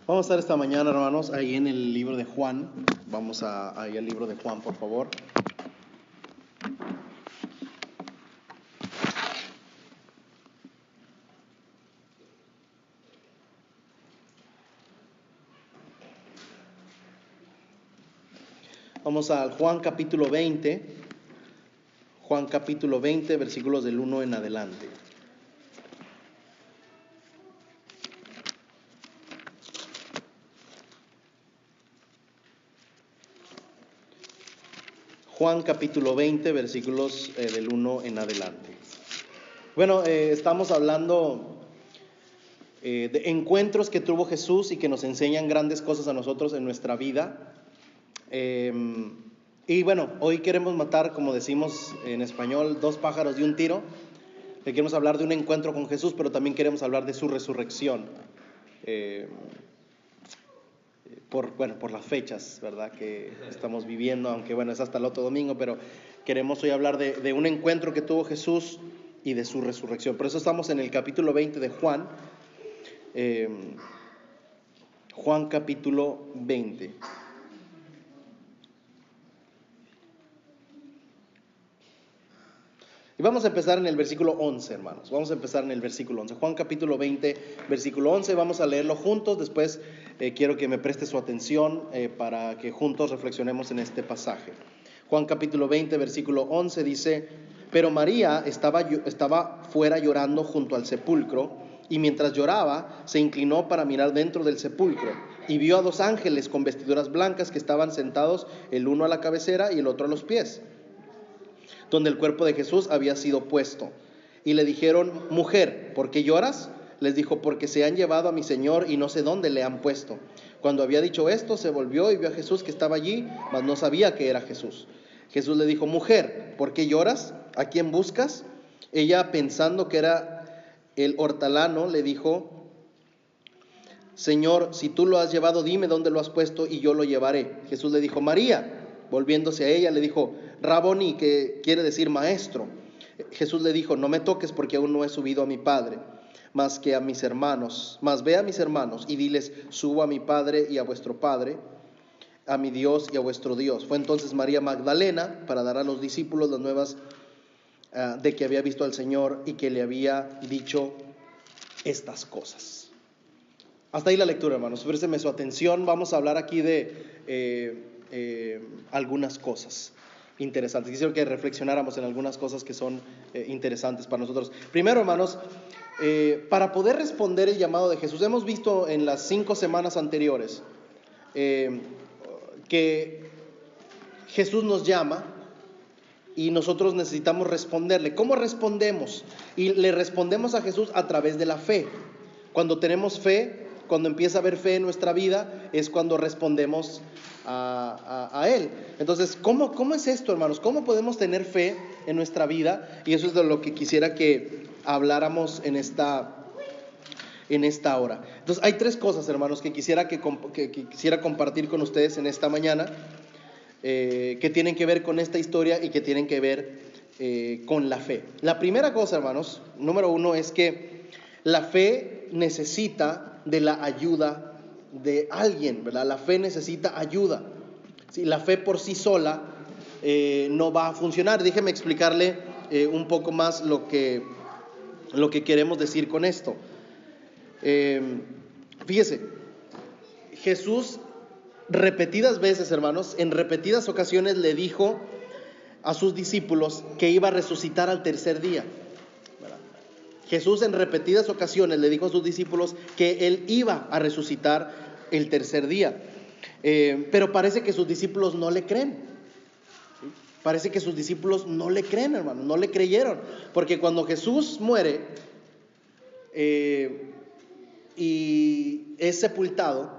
Vamos a estar esta mañana, hermanos, ahí en el libro de Juan. Vamos ahí al libro de Juan, por favor. Vamos al Juan capítulo 20. Juan capítulo 20, versículos del 1 en adelante. Juan capítulo 20, versículos del 1 en adelante. Bueno, estamos hablando de encuentros que tuvo Jesús y que nos enseñan grandes cosas a nosotros en nuestra vida. Y bueno, hoy queremos matar, como decimos en español, dos pájaros de un tiro. Le queremos hablar de un encuentro con Jesús, pero también queremos hablar de su resurrección. Por las fechas, ¿verdad?, que estamos viviendo, aunque bueno, es hasta el otro domingo, pero queremos hoy hablar de un encuentro que tuvo Jesús y de su resurrección. Por eso estamos en el capítulo 20 de Juan. Juan capítulo 20. Y vamos a empezar en el versículo 11, hermanos. Vamos a empezar en el versículo 11. Juan capítulo 20, versículo 11. Vamos a leerlo juntos. Después quiero que me preste su atención para que juntos reflexionemos en este pasaje. Juan capítulo 20, versículo 11 dice: Pero María estaba fuera llorando junto al sepulcro, y mientras lloraba, se inclinó para mirar dentro del sepulcro, y vio a dos ángeles con vestiduras blancas que estaban sentados, el uno a la cabecera y el otro a los pies, donde el cuerpo de Jesús había sido puesto. Y le dijeron: Mujer, ¿por qué lloras? Les dijo: Porque se han llevado a mi Señor y no sé dónde le han puesto. Cuando había dicho esto, se volvió y vio a Jesús que estaba allí, mas no sabía que era Jesús. Jesús le dijo: Mujer, ¿por qué lloras? ¿A quién buscas? Ella, pensando que era el hortelano, le dijo: Señor, si tú lo has llevado, dime dónde lo has puesto y yo lo llevaré. Jesús le dijo: María. Volviéndose a ella, le dijo: Raboni, que quiere decir maestro. Jesús le dijo: No me toques, porque aún no he subido a mi Padre, mas ve a mis hermanos y diles: Subo a mi Padre y a vuestro Padre, a mi Dios y a vuestro Dios. Fue entonces María Magdalena para dar a los discípulos las nuevas de que había visto al Señor y que le había dicho estas cosas. Hasta ahí la lectura, hermanos. Présteme su atención. Vamos a hablar aquí de algunas cosas interesantes. Quisiera que reflexionáramos en algunas cosas que son interesantes para nosotros. Primero, hermanos, para poder responder el llamado de Jesús, hemos visto en las 5 semanas anteriores que Jesús nos llama y nosotros necesitamos responderle. ¿Cómo respondemos? Y le respondemos a Jesús a través de la fe. Cuando tenemos fe, cuando empieza a haber fe en nuestra vida, es cuando respondemos a Él. Entonces, ¿cómo es esto, hermanos? ¿Cómo podemos tener fe en nuestra vida? Y eso es de lo que quisiera que habláramos en esta hora. Entonces, hay 3 cosas, hermanos, que quisiera compartir con ustedes en esta mañana, que tienen que ver con esta historia y que tienen que ver con la fe. La primera cosa, hermanos, número 1, es que la fe necesita de la ayuda de alguien, ¿verdad? La fe necesita ayuda. ¿Sí? La fe por sí sola no va a funcionar. Déjeme explicarle un poco más lo que queremos decir con esto. Fíjese, Jesús repetidas veces, hermanos, en repetidas ocasiones le dijo a sus discípulos que iba a resucitar al tercer día. Jesús en repetidas ocasiones le dijo a sus discípulos que Él iba a resucitar el tercer día. Pero parece que sus discípulos no le creen. Parece que sus discípulos no le creen, hermano, no le creyeron. Porque cuando Jesús muere y es sepultado,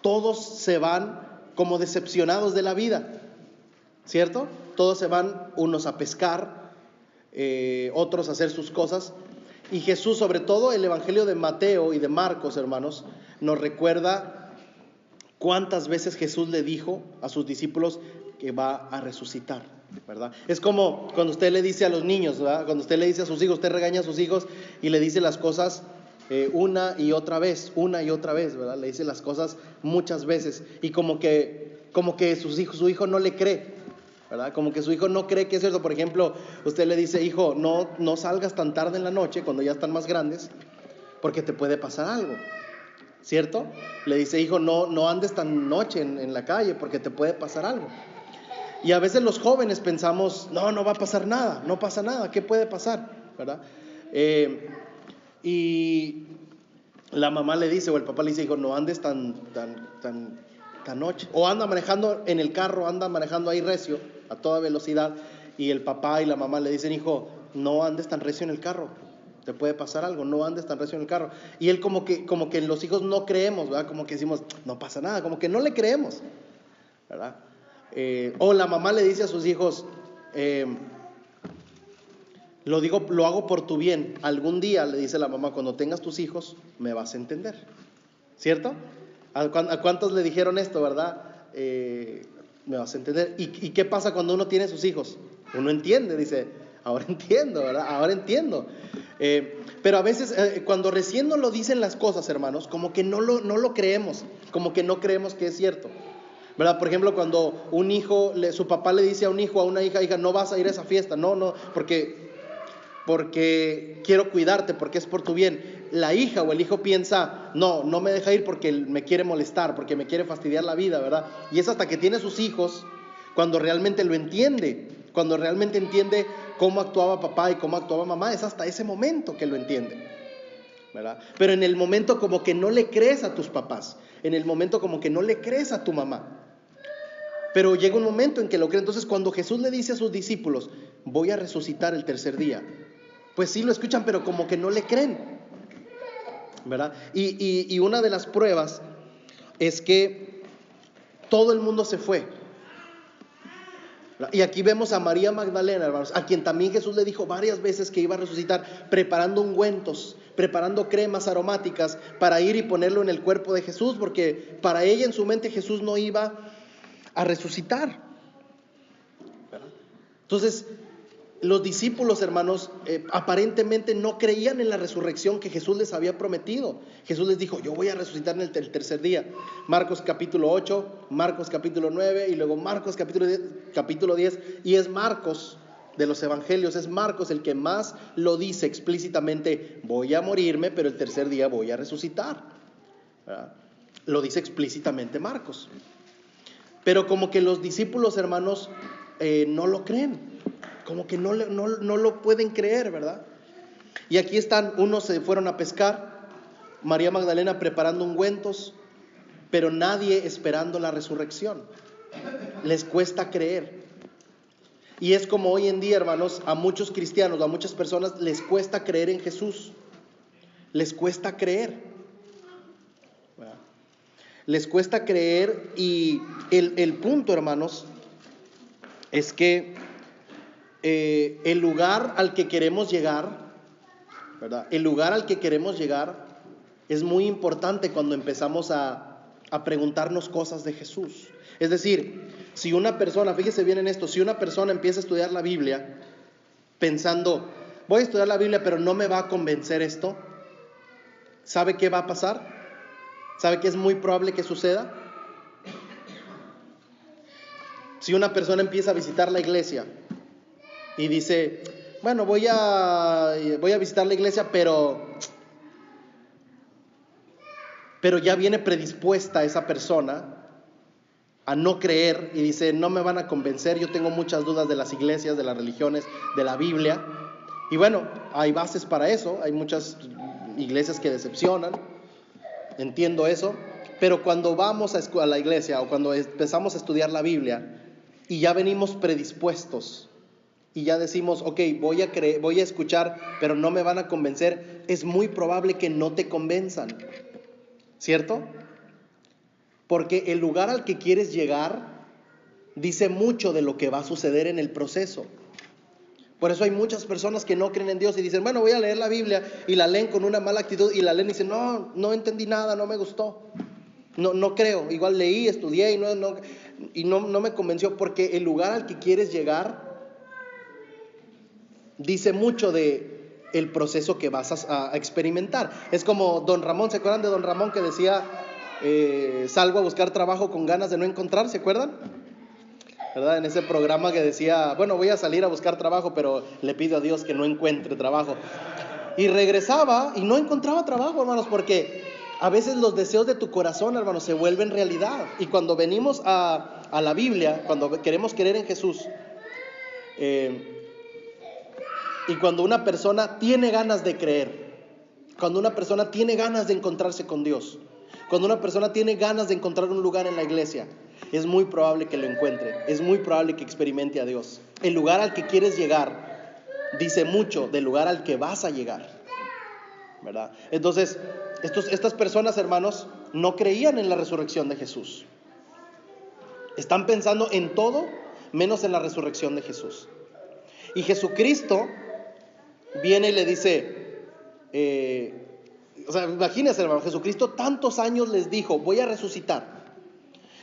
todos se van como decepcionados de la vida, ¿cierto? Todos se van, unos a pescar, otros a hacer sus cosas. Y Jesús, sobre todo el Evangelio de Mateo y de Marcos, hermanos, nos recuerda cuántas veces Jesús le dijo a sus discípulos que va a resucitar, ¿verdad? Es como cuando usted le dice a los niños, ¿verdad? Cuando usted le dice a sus hijos, usted regaña a sus hijos y le dice las cosas una y otra vez, ¿verdad? Le dice las cosas muchas veces y como que su hijo no le cree, ¿verdad? Como que su hijo no cree que es cierto. Por ejemplo, usted le dice, hijo, no salgas tan tarde en la noche cuando ya están más grandes, porque te puede pasar algo, ¿cierto? Le dice, hijo, no andes tan noche en la calle porque te puede pasar algo. Y a veces los jóvenes pensamos, no va a pasar nada, no pasa nada, ¿qué puede pasar? ¿Verdad? Y la mamá le dice, o el papá le dice, hijo, no andes tan noche. O anda manejando en el carro, anda manejando ahí recio, a toda velocidad, y el papá y la mamá le dicen, hijo, no andes tan recio en el carro, te puede pasar algo, no andes tan recio en el carro. Y él como que los hijos no creemos, ¿verdad? Como que decimos, no pasa nada, como que no le creemos, ¿verdad? O la mamá le dice a sus hijos, lo hago por tu bien. Algún día, le dice la mamá, cuando tengas tus hijos, me vas a entender, ¿cierto? ¿A cuántos le dijeron esto, verdad? Me vas a entender. ¿Y qué pasa cuando uno tiene sus hijos? Uno entiende, dice, ahora entiendo, ¿verdad? Ahora entiendo. Pero a veces, cuando recién nos lo dicen las cosas, hermanos, como que no lo creemos, como que no creemos que es cierto, ¿verdad? Por ejemplo, cuando un hijo, su papá le dice a un hijo, a una hija, no vas a ir a esa fiesta, no, porque quiero cuidarte, porque es por tu bien. La hija o el hijo piensa, no me deja ir porque me quiere molestar, porque me quiere fastidiar la vida, ¿verdad? Y es hasta que tiene sus hijos cuando realmente lo entiende, cuando realmente entiende cómo actuaba papá y cómo actuaba mamá, es hasta ese momento que lo entiende, ¿verdad? Pero en el momento como que no le crees a tus papás, en el momento como que no le crees a tu mamá, pero llega un momento en que lo cree. Entonces cuando Jesús le dice a sus discípulos, voy a resucitar el tercer día, pues sí lo escuchan, pero como que no le creen, ¿verdad? Y una de las pruebas es que todo el mundo se fue. Y aquí vemos a María Magdalena, hermanos, a quien también Jesús le dijo varias veces que iba a resucitar, preparando ungüentos, preparando cremas aromáticas para ir y ponerlo en el cuerpo de Jesús, porque para ella en su mente Jesús no iba a resucitar, ¿verdad? Entonces, los discípulos, hermanos, aparentemente no creían en la resurrección que Jesús les había prometido. Jesús les dijo, yo voy a resucitar en el tercer día. Marcos capítulo 8, Marcos capítulo 9 y luego Marcos capítulo 10. Y es Marcos de los evangelios, es Marcos el que más lo dice explícitamente, voy a morirme, pero el tercer día voy a resucitar, ¿verdad? Lo dice explícitamente Marcos. Pero como que los discípulos, hermanos, no lo creen. Como que no lo pueden creer, ¿verdad? Y aquí están, unos se fueron a pescar, María Magdalena preparando ungüentos, pero nadie esperando la resurrección. Les cuesta creer. Y es como hoy en día, hermanos, a muchos cristianos, a muchas personas les cuesta creer en Jesús. Les cuesta creer, ¿verdad? Les cuesta creer y el punto, hermanos, es que el lugar al que queremos llegar, ¿verdad? El lugar al que queremos llegar es muy importante cuando empezamos a preguntarnos cosas de Jesús. Es decir, si una persona, fíjese bien en esto, si una persona empieza a estudiar la Biblia pensando, voy a estudiar la Biblia pero no me va a convencer esto, ¿sabe qué va a pasar? ¿Sabe qué es muy probable que suceda? Si una persona empieza a visitar la iglesia y dice, bueno, voy a visitar la iglesia, pero ya viene predispuesta esa persona a no creer y dice, no me van a convencer, yo tengo muchas dudas de las iglesias, de las religiones, de la Biblia. Y bueno, hay bases para eso, hay muchas iglesias que decepcionan, entiendo eso, pero cuando vamos a la iglesia o cuando empezamos a estudiar la Biblia y ya venimos predispuestos y ya decimos, ok, voy a escuchar, pero no me van a convencer, es muy probable que no te convenzan, ¿cierto? Porque el lugar al que quieres llegar dice mucho de lo que va a suceder en el proceso. Por eso hay muchas personas que no creen en Dios y dicen, bueno, voy a leer la Biblia, y la leen con una mala actitud y la leen y dicen, no entendí nada, no me gustó, no creo, igual leí, estudié y no me convenció, porque el lugar al que quieres llegar dice mucho de el proceso que vas a experimentar. Es como Don Ramón, ¿se acuerdan de Don Ramón que decía, salgo a buscar trabajo con ganas de no encontrar? ¿Se acuerdan? ¿Verdad? En ese programa que decía, bueno, voy a salir a buscar trabajo, pero le pido a Dios que no encuentre trabajo. Y regresaba y no encontraba trabajo, hermanos, porque a veces los deseos de tu corazón, hermanos, se vuelven realidad. Y cuando venimos a la Biblia, cuando queremos creer en Jesús, y cuando una persona tiene ganas de creer, cuando una persona tiene ganas de encontrarse con Dios, cuando una persona tiene ganas de encontrar un lugar en la iglesia, es muy probable que lo encuentre, es muy probable que experimente a Dios. El lugar al que quieres llegar dice mucho del lugar al que vas a llegar, ¿verdad? Entonces, estas personas, hermanos, no creían en la resurrección de Jesús. Están pensando en todo menos en la resurrección de Jesús. Y Jesucristo viene y le dice, imagínense, hermano, Jesucristo tantos años les dijo, voy a resucitar.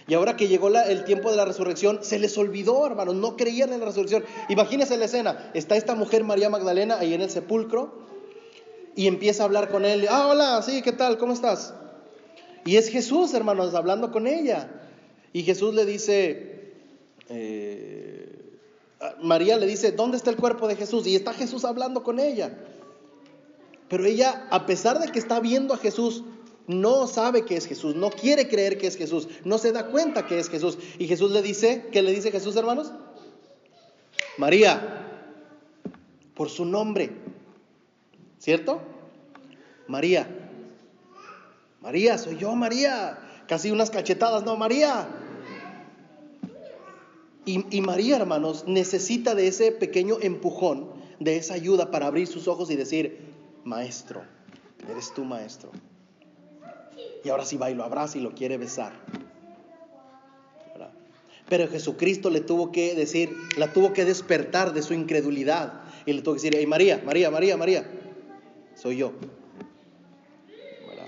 Y ahora que llegó el tiempo de la resurrección, se les olvidó, hermanos, no creían en la resurrección. Imagínense la escena, está esta mujer María Magdalena ahí en el sepulcro y empieza a hablar con él. Hola, sí, ¿qué tal? ¿Cómo estás? Y es Jesús, hermanos, hablando con ella. Y Jesús le dice, María le dice, ¿dónde está el cuerpo de Jesús? Y está Jesús hablando con ella. Pero ella, a pesar de que está viendo a Jesús, no sabe que es Jesús, no quiere creer que es Jesús, no se da cuenta que es Jesús. Y Jesús le dice, ¿qué le dice Jesús, hermanos? María, por su nombre, ¿cierto? María, María, soy yo, María. Casi unas cachetadas, no, María. Y María, hermanos, necesita de ese pequeño empujón, de esa ayuda para abrir sus ojos y decir, maestro, eres tú, maestro. Y ahora sí va y lo abraza y lo quiere besar, ¿verdad? Pero Jesucristo le tuvo que decir, la tuvo que despertar de su incredulidad. Y le tuvo que decir, hey, María, María, María, María, soy yo, ¿verdad?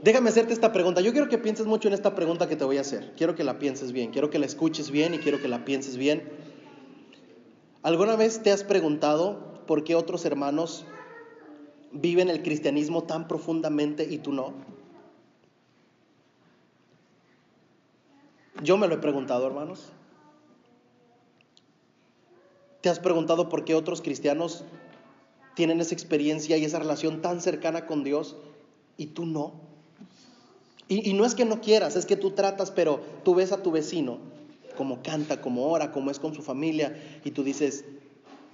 Déjame hacerte esta pregunta. Yo quiero que pienses mucho en esta pregunta que te voy a hacer. Quiero que la pienses bien, quiero que la escuches bien y quiero que la pienses bien. ¿Alguna vez te has preguntado por qué otros hermanos viven el cristianismo tan profundamente y tú no? Yo me lo he preguntado, hermanos. ¿Te has preguntado por qué otros cristianos tienen esa experiencia y esa relación tan cercana con Dios y tú no? Y no es que no quieras, es que tú tratas, pero tú ves a tu vecino, como canta, como ora, como es con su familia, y tú dices,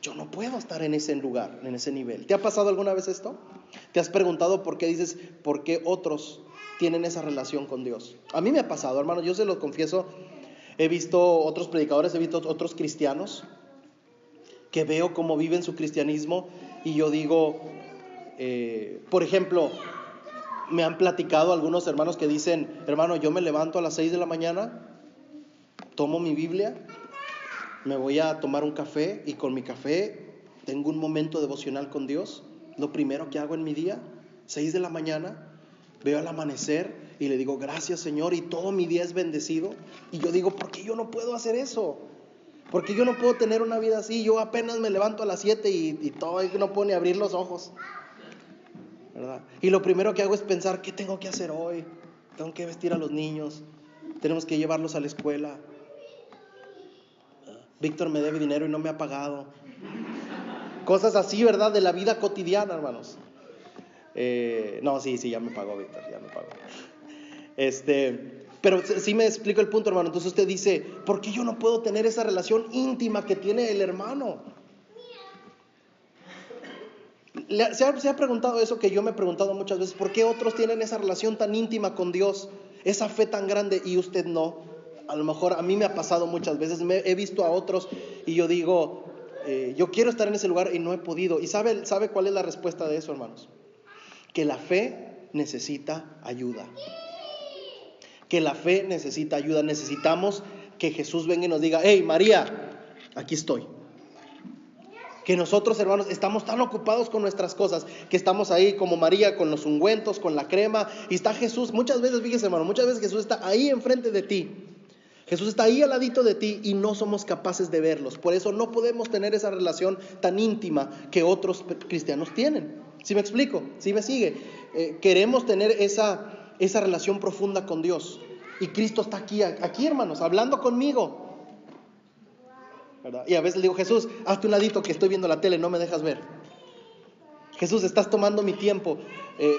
yo no puedo estar en ese lugar, en ese nivel. ¿Te ha pasado alguna vez esto? ¿Te has preguntado por qué dices, por qué otros tienen esa relación con Dios? A mí me ha pasado, hermano, yo se lo confieso. He visto otros predicadores, he visto otros cristianos que veo cómo viven su cristianismo y yo digo, por ejemplo, me han platicado algunos hermanos que dicen, hermano, yo me levanto a las 6 de la mañana, tomo mi Biblia, me voy a tomar un café y con mi café tengo un momento devocional con Dios. Lo primero que hago en mi día, 6 de la mañana, veo el amanecer y le digo, gracias Señor, y todo mi día es bendecido. Y yo digo, ¿por qué yo no puedo hacer eso? ¿Por qué yo no puedo tener una vida así? Yo apenas me levanto a las 7 y todo, no puedo ni abrir los ojos, ¿verdad? Y lo primero que hago es pensar, ¿qué tengo que hacer hoy? Tengo que vestir a los niños, tenemos que llevarlos a la escuela. Víctor me debe dinero y no me ha pagado. Cosas así, ¿verdad? De la vida cotidiana, hermanos. No, sí, ya me pagó Víctor, ya me pagó. Pero sí me explico el punto, hermano. Entonces usted dice, ¿por qué yo no puedo tener esa relación íntima que tiene el hermano? ¿Se ha preguntado eso que yo me he preguntado muchas veces? ¿Por qué otros tienen esa relación tan íntima con Dios, esa fe tan grande y usted no? A lo mejor a mí me ha pasado muchas veces, he visto a otros y yo digo, yo quiero estar en ese lugar y no he podido. ¿Y sabe cuál es la respuesta de eso, hermanos? Que la fe necesita ayuda. Que la fe necesita ayuda. Necesitamos que Jesús venga y nos diga, hey María, aquí estoy. Que nosotros, hermanos, estamos tan ocupados con nuestras cosas, que estamos ahí como María con los ungüentos, con la crema, y está Jesús. Muchas veces, fíjese, hermano, muchas veces Jesús está ahí enfrente de ti, Jesús está ahí al ladito de ti y no somos capaces de verlos. Por eso no podemos tener esa relación tan íntima que otros cristianos tienen. ¿Sí me explico? ¿Sí me sigue? Queremos tener esa relación profunda con Dios. Y Cristo está aquí, hermanos, hablando conmigo, ¿verdad? Y a veces le digo, Jesús, hazte un ladito que estoy viendo la tele, no me dejas ver. Jesús, estás tomando mi tiempo.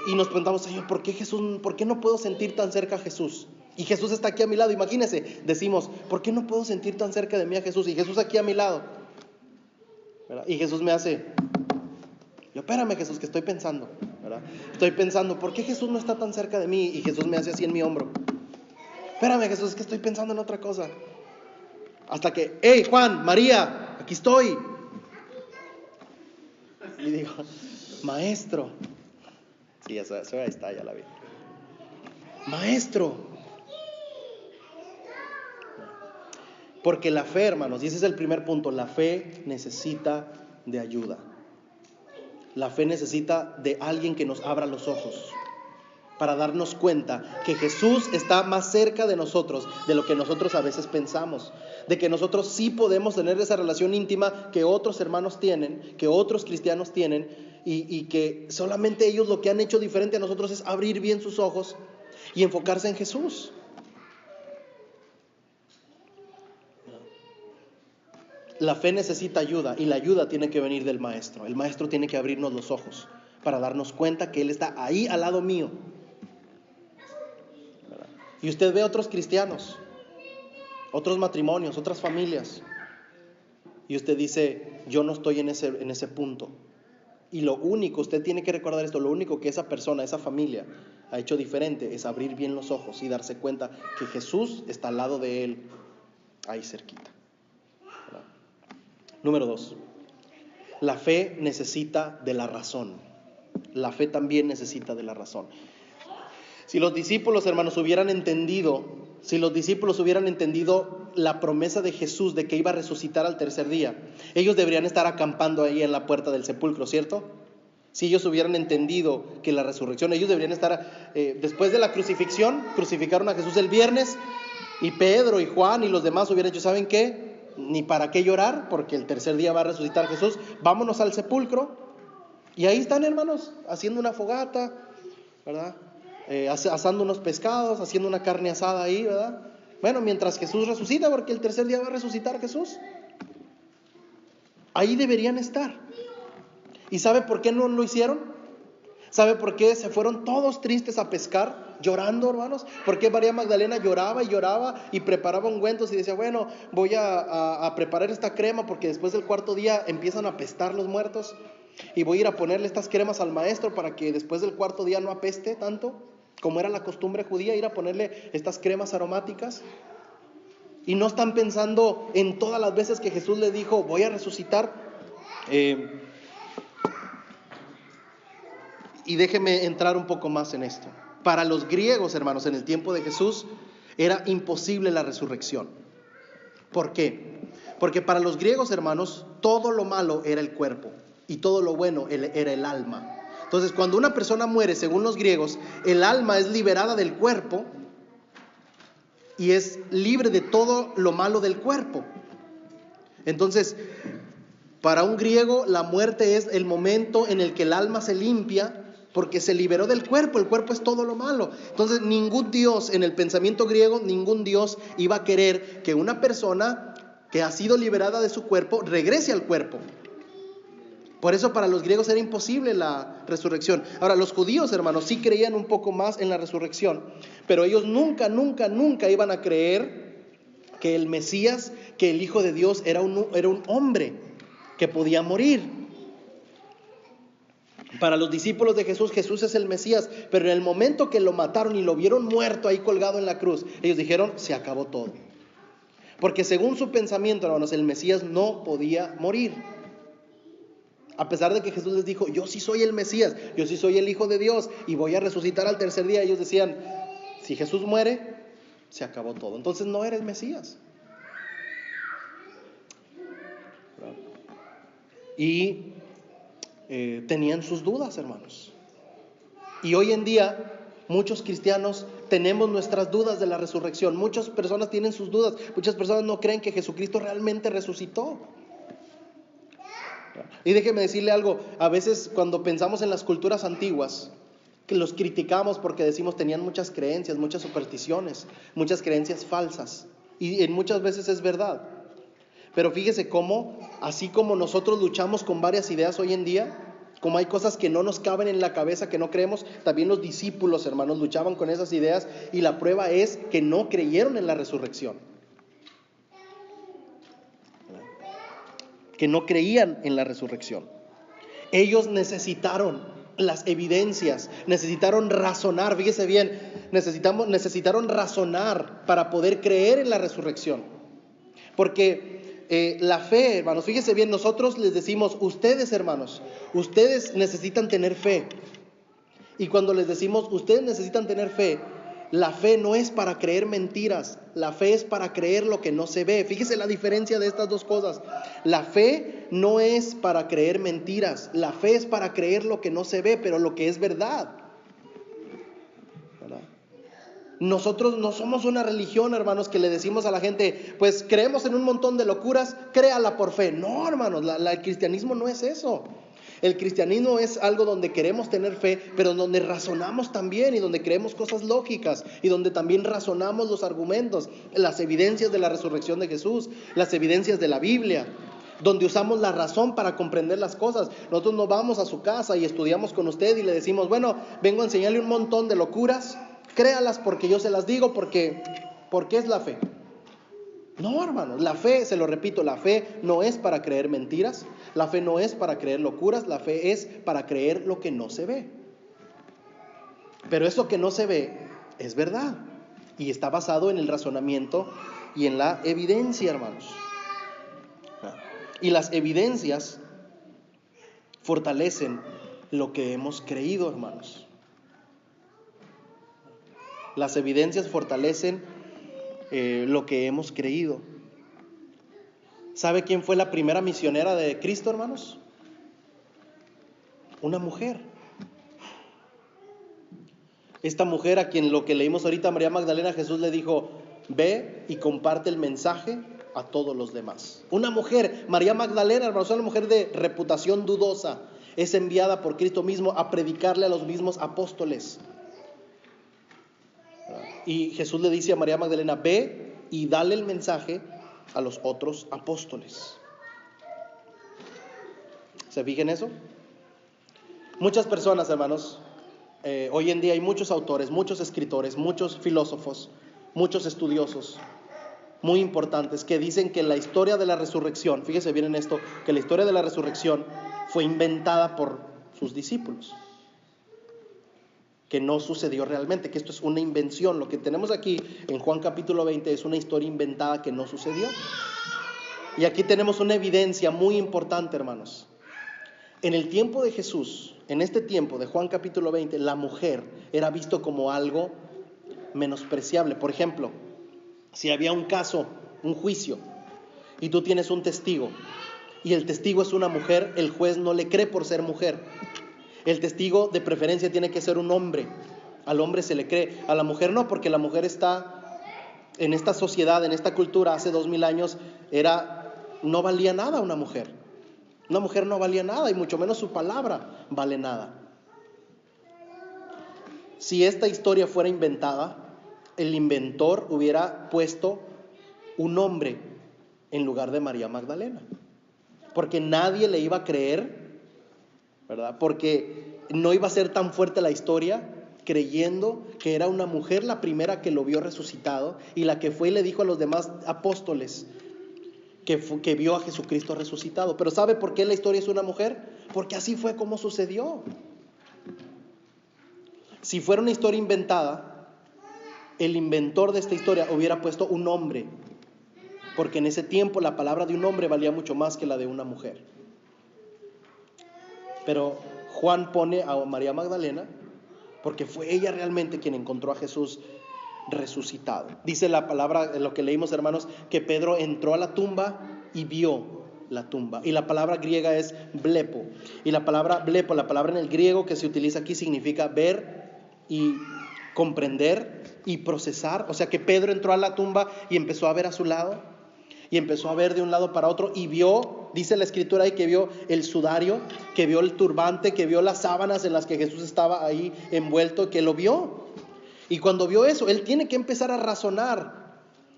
Y nos preguntamos, Señor, ¿por qué no puedo sentir tan cerca a Jesús? Y Jesús está aquí a mi lado. Imagínense, decimos, ¿por qué no puedo sentir tan cerca de mí a Jesús? Y Jesús aquí a mi lado, ¿verdad? Y Jesús me hace, yo, espérame, Jesús, que estoy pensando, ¿verdad? Estoy pensando, ¿por qué Jesús no está tan cerca de mí? Y Jesús me hace así en mi hombro. Espérame, Jesús, es que estoy pensando en otra cosa. Hasta que, hey, Juan, María, aquí estoy. Y digo, maestro. Sí, eso ahí está, ya la vi. Maestro. Porque la fe, hermanos, y ese es el primer punto, la fe necesita de ayuda. La fe necesita de alguien que nos abra los ojos para darnos cuenta que Jesús está más cerca de nosotros de lo que nosotros a veces pensamos, de que nosotros sí podemos tener esa relación íntima que otros hermanos tienen, que otros cristianos tienen, y que solamente ellos lo que han hecho diferente a nosotros es abrir bien sus ojos y enfocarse en Jesús. La fe necesita ayuda y la ayuda tiene que venir del Maestro. El Maestro tiene que abrirnos los ojos para darnos cuenta que Él está ahí al lado mío. ¿Verdad? Y usted ve otros cristianos, otros matrimonios, otras familias, y usted dice, yo no estoy en ese punto. Y lo único, usted tiene que recordar esto, lo único que esa persona, esa familia ha hecho diferente es abrir bien los ojos y darse cuenta que Jesús está al lado de él, ahí cerquita. Número 2, la fe necesita de la razón. La fe también necesita de la razón. Si los discípulos, hermanos, hubieran entendido la promesa de Jesús de que iba a resucitar al tercer día, ellos deberían estar acampando ahí en la puerta del sepulcro, ¿cierto? Si ellos hubieran entendido que la resurrección, ellos deberían estar, después de la crucifixión, crucificaron a Jesús el viernes, y Pedro y Juan y los demás hubieran dicho, ¿saben qué? Ni para qué llorar, porque el tercer día va a resucitar Jesús, vámonos al sepulcro. Y ahí están, hermanos, haciendo una fogata, ¿verdad? Asando unos pescados, haciendo una carne asada ahí, ¿verdad? Bueno, mientras Jesús resucita, porque el tercer día va a resucitar Jesús. Ahí deberían estar. ¿Y sabe por qué no lo hicieron? ¿Sabe por qué se fueron todos tristes a pescar, llorando, hermanos? ¿Por qué María Magdalena lloraba y lloraba y preparaba ungüentos y decía, bueno, voy a preparar esta crema porque después del cuarto día empiezan a apestar los muertos y voy a ir a ponerle estas cremas al maestro para que después del cuarto día no apeste tanto, como era la costumbre judía, ir a ponerle estas cremas aromáticas? Y no están pensando en todas las veces que Jesús le dijo, voy a resucitar. Y déjeme entrar un poco más en esto. Para los griegos, hermanos, en el tiempo de Jesús, era imposible la resurrección. ¿Por qué? Porque para los griegos, hermanos, todo lo malo era el cuerpo y todo lo bueno era el alma. Entonces, cuando una persona muere, según los griegos, el alma es liberada del cuerpo y es libre de todo lo malo del cuerpo. Entonces, para un griego, la muerte es el momento en el que el alma se limpia porque se liberó del cuerpo. El cuerpo es todo lo malo. Entonces, ningún Dios, en el pensamiento griego, ningún Dios iba a querer que una persona que ha sido liberada de su cuerpo regrese al cuerpo. Por eso para los griegos era imposible la resurrección. Ahora, los judíos, hermanos, sí creían un poco más en la resurrección, pero ellos nunca iban a creer que el Mesías, que el Hijo de Dios era un hombre que podía morir. Para los discípulos de Jesús, Jesús es el Mesías, pero en el momento que lo mataron y lo vieron muerto ahí colgado en la cruz, ellos dijeron, se acabó todo. Porque según su pensamiento, hermanos, el Mesías no podía morir. A pesar de que Jesús les dijo, yo sí soy el Mesías, yo sí soy el Hijo de Dios y voy a resucitar al tercer día, ellos decían, si Jesús muere, se acabó todo. Entonces no eres Mesías. Y tenían sus dudas, hermanos. Y hoy en día Muchos cristianos tenemos nuestras dudas de la resurrección. Muchas personas tienen sus dudas. Muchas personas no creen que Jesucristo realmente resucitó. Y déjeme decirle algo, a veces cuando pensamos en las culturas antiguas, que los criticamos porque decimos tenían muchas creencias, muchas supersticiones, muchas creencias falsas. Y en muchas veces es verdad. Pero fíjese cómo, así como nosotros luchamos con varias ideas hoy en día, como hay cosas que no nos caben en la cabeza, que no creemos, también los discípulos, hermanos, luchaban con esas ideas, y la prueba es que no creyeron en la resurrección. Que no creían en la resurrección. Ellos necesitaron las evidencias, necesitaron razonar, fíjese bien, necesitaron razonar para poder creer en la resurrección. Porque la fe, hermanos, fíjese bien, nosotros les decimos, ustedes, hermanos, ustedes necesitan tener fe. Y cuando les decimos, ustedes necesitan tener fe, la fe no es para creer mentiras, la fe es para creer lo que no se ve. Fíjese la diferencia de estas dos cosas. La fe no es para creer mentiras, la fe es para creer lo que no se ve, pero lo que es verdad. ¿Verdad? Nosotros no somos una religión, hermanos, que le decimos a la gente, pues creemos en un montón de locuras, créala por fe. No, hermanos, el cristianismo no es eso. El cristianismo es algo donde queremos tener fe, pero donde razonamos también, y donde creemos cosas lógicas, y donde también razonamos los argumentos, las evidencias de la resurrección de Jesús, las evidencias de la Biblia, donde usamos la razón para comprender las cosas. Nosotros no vamos a su casa y estudiamos con usted y le decimos, bueno, vengo a enseñarle un montón de locuras, créalas porque yo se las digo, porque es la fe. No, hermanos, la fe, se lo repito, la fe no es para creer mentiras, la fe no es para creer locuras, la fe es para creer lo que no se ve. Pero eso que no se ve es verdad y está basado en el razonamiento y en la evidencia, hermanos. Y las evidencias fortalecen lo que hemos creído, hermanos. Las evidencias fortalecen lo que hemos creído. ¿Sabe quién fue la primera misionera de Cristo, hermanos? Una mujer. Esta mujer, a quien lo que leímos ahorita, María Magdalena, Jesús le dijo, ve y comparte el mensaje a todos los demás. Una mujer, María Magdalena, hermanos, una mujer de reputación dudosa, es enviada por Cristo mismo a predicarle a los mismos apóstoles. Y Jesús le dice a María Magdalena, ve y dale el mensaje a los otros apóstoles. ¿Se fijan eso? Muchas personas, hermanos, hoy en día hay muchos autores, muchos escritores, muchos filósofos, muchos estudiosos muy importantes que dicen que la historia de la resurrección, fíjese bien en esto, que la historia de la resurrección fue inventada por sus discípulos. Que no sucedió realmente, que esto es una invención. Lo que tenemos aquí en Juan capítulo 20 es una historia inventada que no sucedió. Y aquí tenemos una evidencia muy importante, hermanos. En el tiempo de Jesús, en este tiempo de Juan capítulo 20, la mujer era visto como algo menospreciable. Por ejemplo, si había un caso, un juicio, y tú tienes un testigo, y el testigo es una mujer, el juez no le cree por ser mujer. El testigo de preferencia tiene que ser un hombre. Al hombre se le cree, a la mujer no, porque la mujer está en esta sociedad, en esta cultura, hace 2000 años, no valía nada una mujer. Una mujer no valía nada, y mucho menos su palabra vale nada. Si esta historia fuera inventada, el inventor hubiera puesto un hombre en lugar de María Magdalena, porque nadie le iba a creer, ¿verdad? Porque no iba a ser tan fuerte la historia creyendo que era una mujer la primera que lo vio resucitado y la que fue y le dijo a los demás apóstoles que vio a Jesucristo resucitado. Pero ¿sabe por qué la historia es una mujer? Porque así fue como sucedió. Si fuera una historia inventada, el inventor de esta historia hubiera puesto un hombre, porque en ese tiempo la palabra de un hombre valía mucho más que la de una mujer. Pero Juan pone a María Magdalena porque fue ella realmente quien encontró a Jesús resucitado. Dice la palabra, lo que leímos, hermanos, que Pedro entró a la tumba y vio la tumba. Y la palabra griega es blepo. Y la palabra blepo, la palabra en el griego que se utiliza aquí, significa ver y comprender y procesar. O sea que Pedro entró a la tumba y empezó a ver a su lado, y empezó a ver de un lado para otro, y vio, dice la escritura ahí, que vio el sudario, que vio el turbante, que vio las sábanas en las que Jesús estaba ahí envuelto, que lo vio. Y cuando vio eso, él tiene que empezar a razonar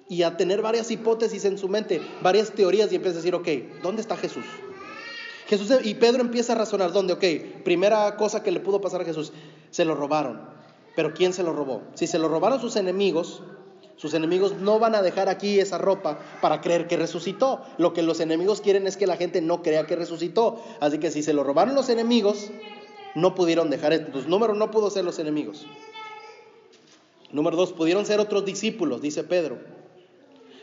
y a tener varias hipótesis en su mente, varias teorías, y empieza a decir, ok, ¿dónde está Jesús? Y Pedro empieza a razonar, ¿dónde? Ok, primera cosa que le pudo pasar a Jesús, se lo robaron. Pero ¿quién se lo robó? Si se lo robaron sus enemigos no van a dejar aquí esa ropa para creer que resucitó. Lo que los enemigos quieren es que la gente no crea que resucitó. Así que si se lo robaron los enemigos, no pudieron dejar esto. Entonces, número 1, no pudo ser los enemigos. Número 2, pudieron ser otros discípulos, dice Pedro.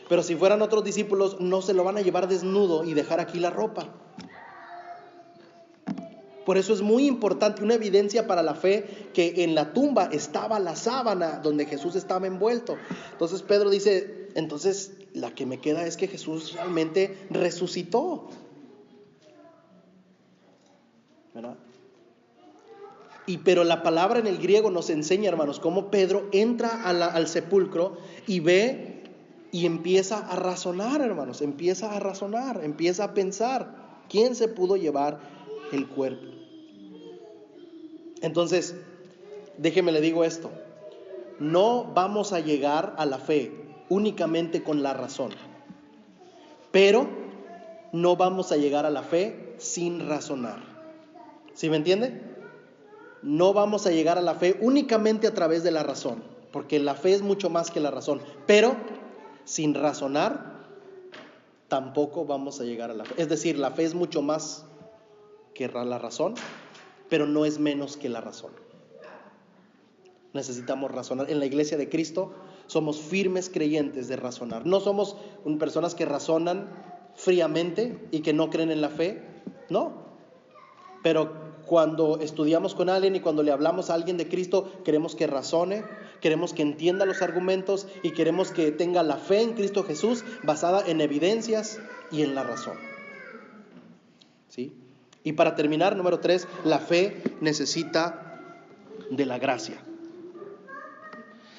Pero si fueran otros discípulos, no se lo van a llevar desnudo y dejar aquí la ropa. Por eso es muy importante, una evidencia para la fe, que en la tumba estaba la sábana donde Jesús estaba envuelto. Entonces Pedro dice, entonces la que me queda es que Jesús realmente resucitó, ¿verdad? Pero la palabra en el griego nos enseña, hermanos, cómo Pedro entra al sepulcro y ve y empieza a razonar, hermanos, empieza a pensar, ¿quién se pudo llevar el cuerpo? Entonces, déjeme le digo esto, no vamos a llegar a la fe únicamente con la razón, pero no vamos a llegar a la fe sin razonar. ¿Sí me entiende? No vamos a llegar a la fe únicamente a través de la razón, porque la fe es mucho más que la razón, pero sin razonar tampoco vamos a llegar a la fe. Es decir, la fe es mucho más que la razón, pero no es menos que la razón. Necesitamos razonar. En la iglesia de Cristo somos firmes creyentes de razonar. No somos personas que razonan fríamente y que no creen en la fe, no. Pero cuando estudiamos con alguien y cuando le hablamos a alguien de Cristo, queremos que razone, queremos que entienda los argumentos y queremos que tenga la fe en Cristo Jesús basada en evidencias y en la razón. ¿Sí? Y para terminar, número 3, la fe necesita de la gracia.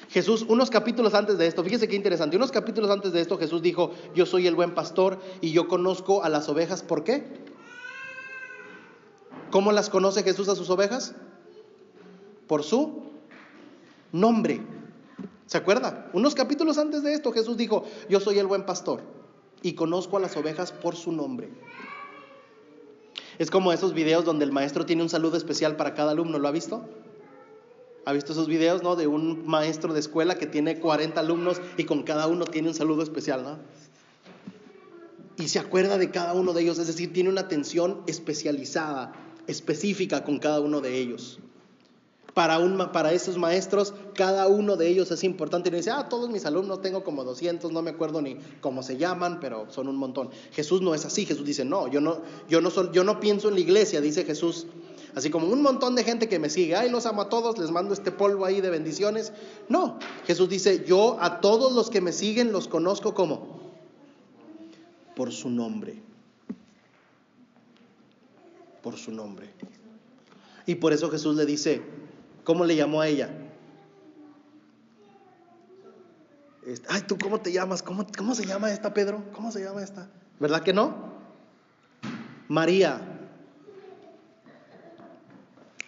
Jesús, unos capítulos antes de esto, fíjese qué interesante, unos capítulos antes de esto Jesús dijo, yo soy el buen pastor y yo conozco a las ovejas. ¿Por qué? ¿Cómo las conoce Jesús a sus ovejas? Por su nombre. ¿Se acuerda? Unos capítulos antes de esto Jesús dijo, yo soy el buen pastor y conozco a las ovejas por su nombre. Es como esos videos donde el maestro tiene un saludo especial para cada alumno, ¿lo ha visto? ¿Ha visto esos videos, no? De un maestro de escuela que tiene 40 alumnos y con cada uno tiene un saludo especial, ¿no? Y se acuerda de cada uno de ellos, es decir, tiene una atención especializada, específica con cada uno de ellos. Para esos maestros, cada uno de ellos es importante. Y no dice, todos mis alumnos tengo como 200, no me acuerdo ni cómo se llaman, pero son un montón. Jesús no es así. Jesús dice, no, yo no pienso en la iglesia, dice Jesús, así como un montón de gente que me sigue. Ay, los amo a todos, les mando este polvo ahí de bendiciones. No, Jesús dice, yo a todos los que me siguen los conozco ¿cómo? Por su nombre. Por su nombre. Y por eso Jesús le dice, ¿cómo le llamó a ella? Ay, ¿tú cómo te llamas? ¿Cómo se llama esta, Pedro? ¿Cómo se llama esta? ¿Verdad que no? María.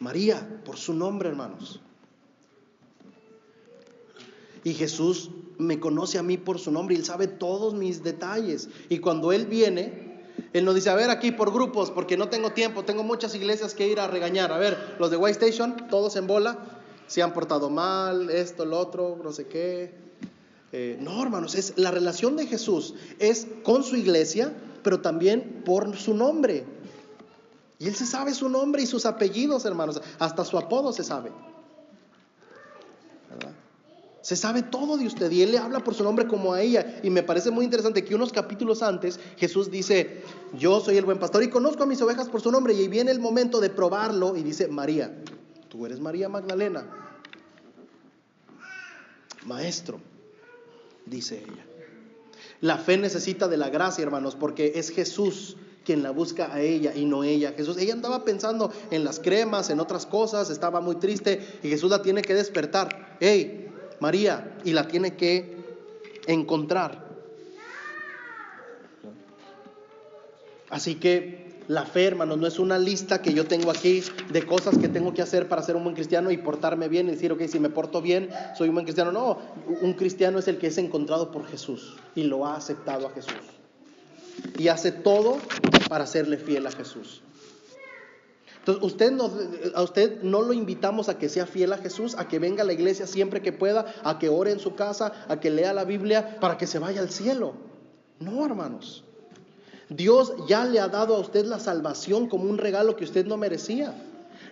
María, por su nombre, hermanos. Y Jesús me conoce a mí por su nombre y Él sabe todos mis detalles. Y cuando Él viene, Él nos dice, a ver, aquí por grupos, porque no tengo tiempo, tengo muchas iglesias que ir a regañar. A ver, los de White Station, todos en bola, se han portado mal, esto, lo otro, no sé qué. No, hermanos, la relación de Jesús es con su iglesia, pero también por su nombre. Y Él se sabe su nombre y sus apellidos, hermanos, hasta su apodo se sabe. ¿Verdad? Se sabe todo de usted y Él le habla por su nombre como a ella. Y me parece muy interesante que unos capítulos antes Jesús dice, yo soy el buen pastor y conozco a mis ovejas por su nombre. Y ahí viene el momento de probarlo y dice, María, tú eres María Magdalena. Maestro, dice ella. La fe necesita de la gracia, hermanos, porque es Jesús quien la busca a ella y no ella. Ella andaba pensando en las cremas, en otras cosas, estaba muy triste y Jesús la tiene que despertar. Hey, María, y la tiene que encontrar. Así que la fe, hermanos, no es una lista que yo tengo aquí de cosas que tengo que hacer para ser un buen cristiano y portarme bien y decir, ok, si me porto bien, soy un buen cristiano. No, un cristiano es el que es encontrado por Jesús y lo ha aceptado a Jesús. Y hace todo para serle fiel a Jesús. Entonces, a usted no lo invitamos a que sea fiel a Jesús, a que venga a la iglesia siempre que pueda, a que ore en su casa, a que lea la Biblia para que se vaya al cielo. No, hermanos. Dios ya le ha dado a usted la salvación como un regalo que usted no merecía.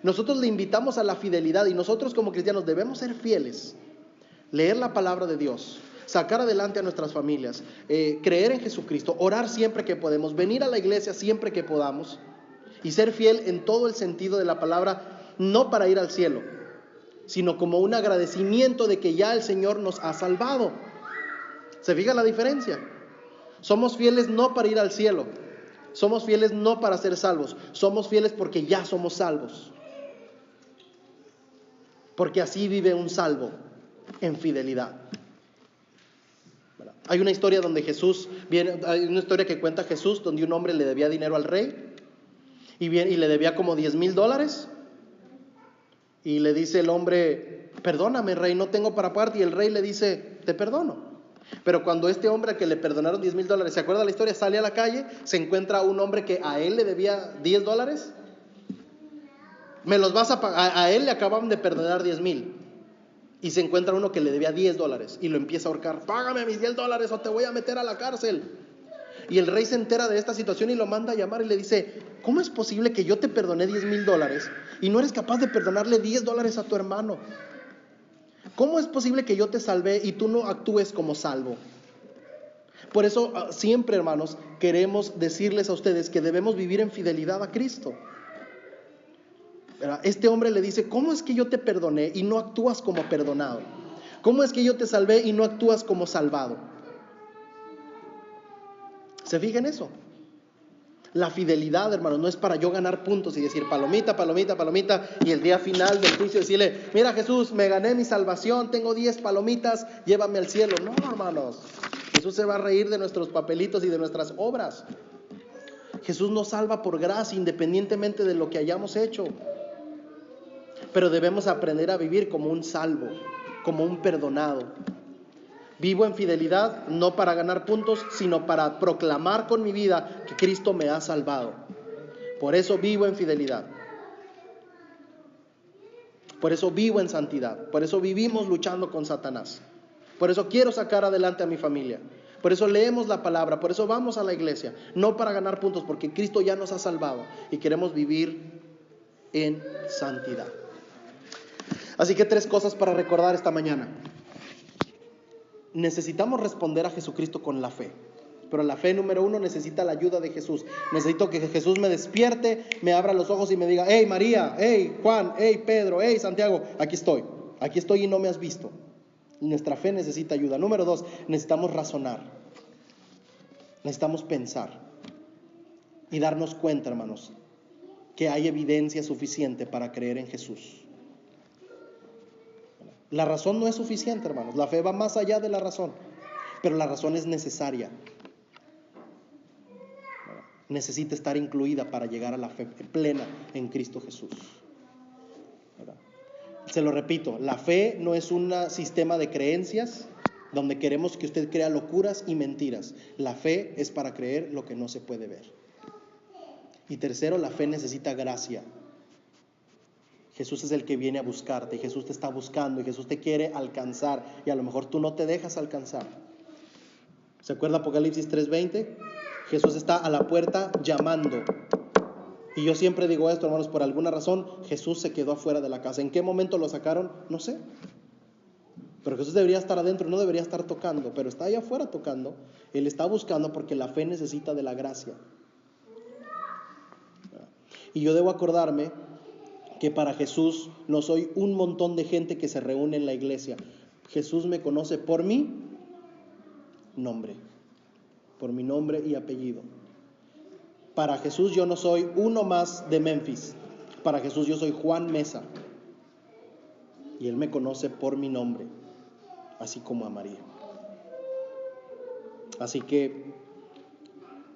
Nosotros le invitamos a la fidelidad y nosotros como cristianos debemos ser fieles. Leer la palabra de Dios, sacar adelante a nuestras familias, creer en Jesucristo, orar siempre que podemos, venir a la iglesia siempre que podamos y ser fiel en todo el sentido de la palabra, no para ir al cielo, sino como un agradecimiento de que ya el Señor nos ha salvado. ¿Se fija la diferencia? Somos fieles no para ir al cielo, somos fieles no para ser salvos, somos fieles porque ya somos salvos. Porque así vive un salvo, en fidelidad. Hay una historia donde hay una historia que cuenta Jesús donde un hombre le debía dinero al rey y le debía como $10,000 y le dice el hombre, perdóname rey, no tengo para pagarte, y el rey le dice, te perdono. Pero cuando este hombre al que le perdonaron $10,000, ¿se acuerda la historia? Sale a la calle, se encuentra un hombre que a él le debía $10. Me los vas a pagar. A él le acababan de perdonar 10,000 y se encuentra uno que le debía $10 y lo empieza a ahorcar. Págame mis $10 o te voy a meter a la cárcel. Y el rey se entera de esta situación y lo manda a llamar y le dice, ¿cómo es posible que yo te perdoné $10,000 y no eres capaz de perdonarle $10 a tu hermano? ¿Cómo es posible que yo te salvé y tú no actúes como salvo? Por eso siempre, hermanos, queremos decirles a ustedes que debemos vivir en fidelidad a Cristo. Este hombre le dice, ¿cómo es que yo te perdoné y no actúas como perdonado? ¿Cómo es que yo te salvé y no actúas como salvado? ¿Se fijan en eso? La fidelidad, hermanos, no es para yo ganar puntos y decir palomita, palomita, palomita, y el día final del juicio decirle, mira Jesús, me gané mi salvación, tengo 10 palomitas, llévame al cielo. No, hermanos, Jesús se va a reír de nuestros papelitos y de nuestras obras. Jesús nos salva por gracia, independientemente de lo que hayamos hecho. Pero debemos aprender a vivir como un salvo, como un perdonado. Vivo en fidelidad no para ganar puntos, sino para proclamar con mi vida que Cristo me ha salvado. Por eso vivo en fidelidad. Por eso vivo en santidad. Por eso vivimos luchando con Satanás. Por eso quiero sacar adelante a mi familia. Por eso leemos la palabra. Por eso vamos a la iglesia. No para ganar puntos, porque Cristo ya nos ha salvado y queremos vivir en santidad. Así que 3 cosas para recordar esta mañana. Necesitamos responder a Jesucristo con la fe. Pero la fe número 1 necesita la ayuda de Jesús. Necesito que Jesús me despierte, me abra los ojos y me diga, hey María, hey Juan, hey Pedro, hey Santiago, aquí estoy y no me has visto. Nuestra fe necesita ayuda. Número 2, necesitamos razonar. Necesitamos pensar y darnos cuenta, hermanos, que hay evidencia suficiente para creer en Jesús. La razón no es suficiente, hermanos. La fe va más allá de la razón, pero la razón es necesaria. Necesita estar incluida para llegar a la fe plena en Cristo Jesús. Se lo repito, la fe no es un sistema de creencias donde queremos que usted crea locuras y mentiras. La fe es para creer lo que no se puede ver. Y tercero, la fe necesita gracia. Jesús es el que viene a buscarte y Jesús te está buscando y Jesús te quiere alcanzar y a lo mejor tú no te dejas alcanzar. ¿Se acuerda Apocalipsis 3:20? Jesús está a la puerta llamando. Y yo siempre digo esto, hermanos, por alguna razón Jesús se quedó afuera de la casa. ¿En qué momento lo sacaron? No sé. Pero Jesús debería estar adentro, no debería estar tocando, pero está allá afuera tocando. Él está buscando porque la fe necesita de la gracia. Y yo debo acordarme que para Jesús no soy un montón de gente que se reúne en la iglesia. Jesús me conoce por mi nombre y apellido. Para Jesús yo no soy uno más de Memphis. Para Jesús yo soy Juan Mesa. Y Él me conoce por mi nombre, así como a María. Así que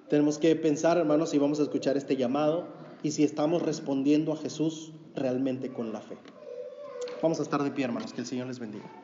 tenemos que pensar, hermanos, si vamos a escuchar este llamado y si estamos respondiendo a Jesús realmente con la fe. Vamos a estar de pie, hermanos, que el Señor les bendiga.